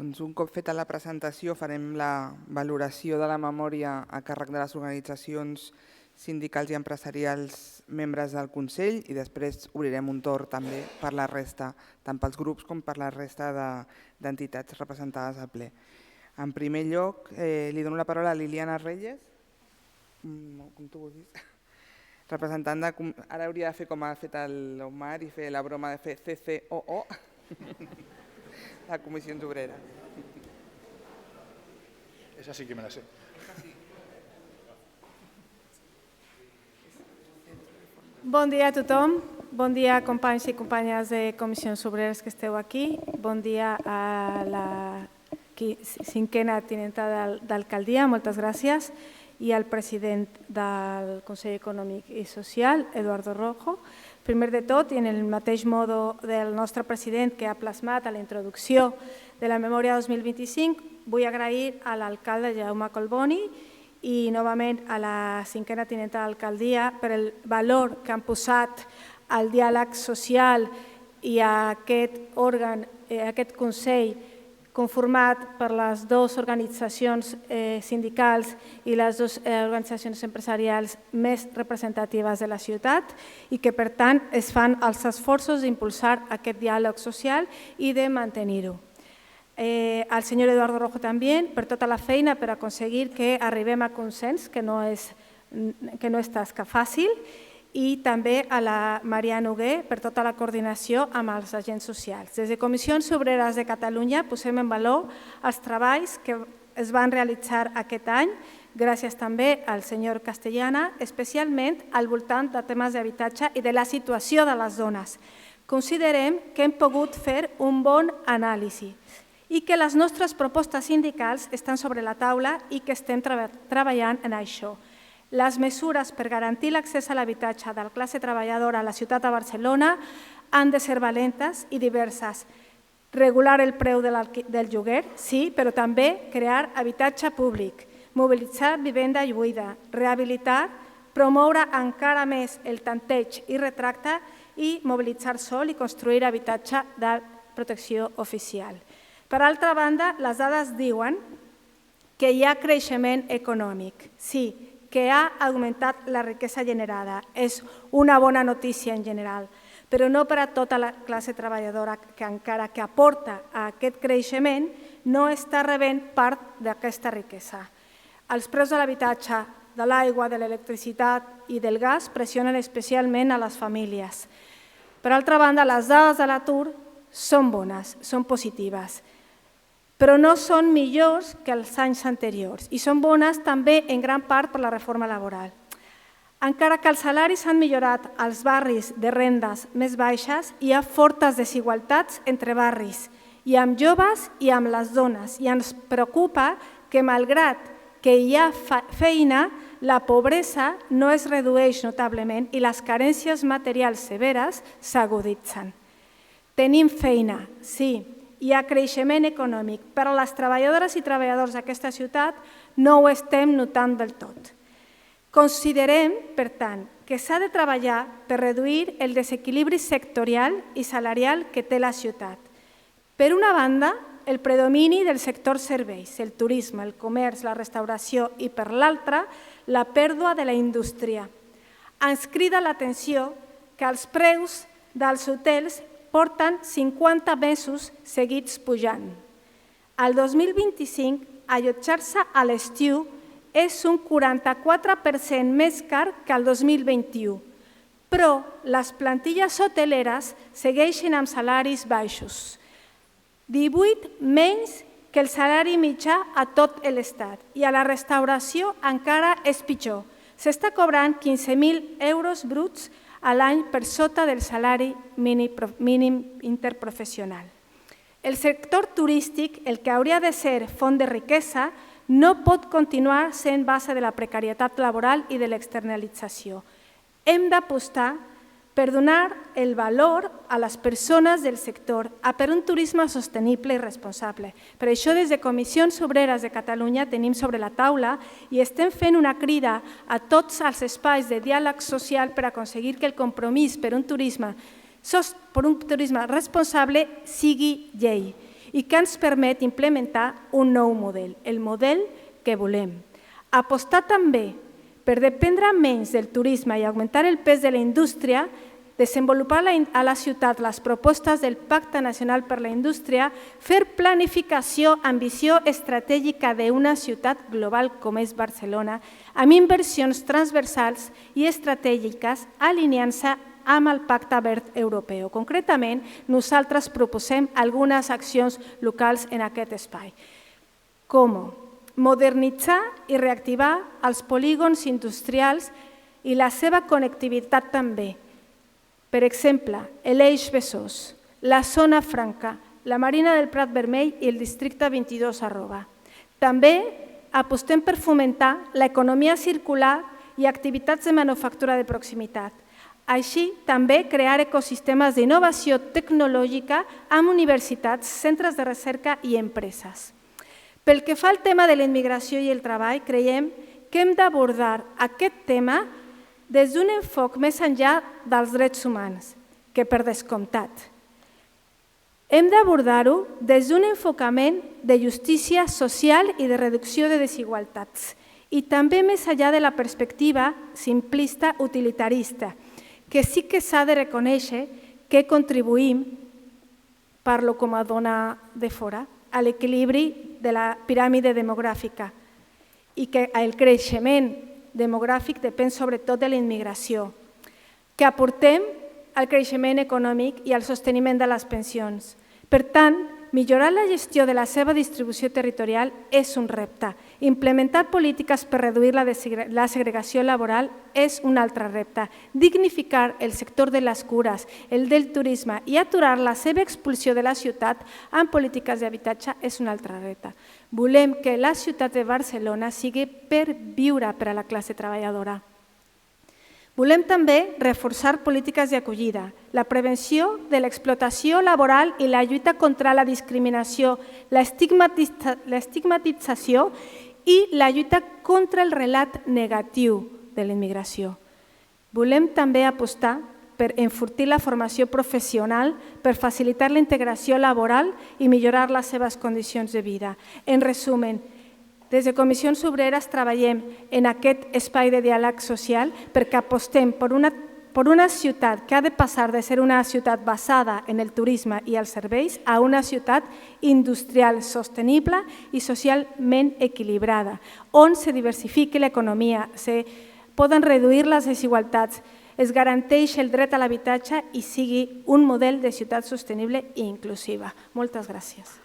Doncs un cop feta la presentació farem la valoració de la memòria a càrrec de les organitzacions sindicals i empresarials membres del Consell i després obrirem un torn també per la resta, tant pels grups com per la resta d'entitats representades al ple. En primer lloc, li dono la paraula a Liliana Reyes, com tu vulguis, representant de... Ara hauria de fer com ha fet l'Omar i fer la broma de fer CCOO, la Comissions Obreres. Esa sí que me la sé. Bon dia a tothom, bon dia companys i companyes de Comissions Obreres que esteu aquí, bon dia a la 5a tinenta d'alcaldia, moltes gràcies, i al president del Consell Econòmic i Social, Eduardo Rojo. Primer de tot, i en el mateix modo del nostre president que ha plasmat a la introducció de la memòria 2025, vull agrair a l'alcalde Jaume Colboni i novament a la 5a tinenta d'alcaldia per el valor que han posat al diàleg social i a aquest òrgan, a aquest Consell conformat per les dues organitzacions sindicals i les dues organitzacions empresarials més representatives de la ciutat i que, per tant, es fan els esforços d'impulsar aquest diàleg social i de mantenir-ho. Al senyor Eduardo Rojo també, per tota la feina per aconseguir que arribem a consens, que no és tasca fàcil, i també a la Maria Noguer per tota la coordinació amb els agents socials. Des de Comissions Obreres de Catalunya posem en valor els treballs que es van realitzar aquest any, gràcies també al senyor Castellana, especialment al voltant de temes d'habitatge i de la situació de les dones. Considerem que hem pogut fer un bon anàlisi i que les nostres propostes sindicals estan sobre la taula i que estem treballant en això. Les mesures per garantir l'accés a l'habitatge de la classe treballadora a la ciutat de Barcelona han de ser valentes i diverses. Regular el preu del lloguer, sí, però també crear habitatge públic, mobilitzar vivenda buida, rehabilitar, promoure encara més el tanteig i retracte i mobilitzar sòl i construir habitatge de protecció oficial. Per altra banda, les dades diuen que hi ha creixement econòmic, sí, que ha augmentat la riquesa generada. És una bona notícia en general, però no per a tota la classe treballadora que encara que aporta a aquest creixement no està rebent part d'aquesta riquesa. Els preus de l'habitatge, de l'aigua, de l'electricitat i del gas pressionen especialment a les famílies. Per altra banda, les dades de l'atur són bones, són positives, però no són millors que els anys anteriors i són bones també en gran part per la reforma laboral. Encara que els salaris han millorat als barris de rendes més baixes, hi ha fortes desigualtats entre barris, i amb joves i amb les dones, i ens preocupa que, malgrat que hi ha feina, la pobresa no es redueix notablement i les carències materials severes s'aguditzen. Tenim feina, sí, hi ha creixement econòmic, però les treballadores i treballadors d'aquesta ciutat no ho estem notant del tot. Considerem, per tant, que s'ha de treballar per reduir el desequilibri sectorial i salarial que té la ciutat. Per una banda, el predomini del sector serveis, el turisme, el comerç, la restauració i, per l'altra, la pèrdua de la indústria. Ens crida l'atenció que els preus dels hotels porten 50 mesos seguits pujant. Al 2025, allotjar-se a l'estiu és un 44% més car que el 2021, però les plantilles hoteleres segueixen amb salaris baixos, 18 menys que el salari mitjà a tot l'Estat, i a la restauració encara és pitjor. S'està cobrant 15.000 euros bruts a l'any per sota del salari mínim interprofessional. El sector turístic, el que hauria de ser font de riquesa, no pot continuar sent base de la precarietat laboral i de l'externalització. Hem d'apostar per donar el valor a les persones del sector, per un turisme sostenible i responsable. Per això, des de Comissions Obreres de Catalunya tenim sobre la taula i estem fent una crida a tots els espais de diàleg social per aconseguir que el compromís per un turisme responsable sigui llei i que ens permet implementar un nou model, el model que volem. Apostar també per dependre menys del turisme i augmentar el pes de la indústria, desenvolupar a la ciutat les propostes del Pacte Nacional per la Indústria, fer planificació amb visió estratègica d'una ciutat global com és Barcelona, amb inversions transversals i estratègiques alineant-se amb el Pacte Verd Europeu. Concretament, nosaltres proposem algunes accions locals en aquest espai. Com? Modernitzar i reactivar els polígons industrials i la seva connectivitat també. Per exemple, l'Eix Besòs, la Zona Franca, la Marina del Prat Vermell i el districte 22 Arroba. També apostem per fomentar l'economia circular i activitats de manufactura de proximitat. Així, també crear ecosistemes d'innovació tecnològica amb universitats, centres de recerca i empreses. Pel que fa al tema de la immigració i el treball, creiem que hem d'abordar aquest tema des d'un enfoc més enllà dels drets humans, que per descomptat. Hem d'abordar-ho des d'un enfocament de justícia social i de reducció de desigualtats i també més enllà de la perspectiva simplista utilitarista, que sí que s'ha de reconèixer que contribuïm, parlo com a dona de fora, a l'equilibri de la piràmide demogràfica i que el creixement demogràfic depèn sobretot de la immigració, que aportem al creixement econòmic i al sosteniment de les pensions. Per tant, millorar la gestió de la seva distribució territorial és un repte. Implementar polítiques per reduir la segregació laboral és un altre repte. Dignificar el sector de les cures, el del turisme i aturar la seva expulsió de la ciutat amb polítiques d'habitatge és un altre repte. Volem que la ciutat de Barcelona sigui per viure per a la classe treballadora. Volem també reforçar polítiques d'acollida, la prevenció de l'explotació laboral i la lluita contra la discriminació, l'estigmatització i la lluita contra el relat negatiu de la immigració. Volem també apostar per enfortir la formació professional, per facilitar la integració laboral i millorar les seves condicions de vida. En resum, des de Comissions Obreres treballem en aquest espai de diàleg social perquè apostem per una ciutat que ha de passar de ser una ciutat basada en el turisme i els serveis a una ciutat industrial sostenible i socialment equilibrada, on se diversifiqui l'economia, se poden reduir les desigualtats, es garanteix el dret a l'habitatge i sigui un model de ciutat sostenible i inclusiva. Moltes gràcies.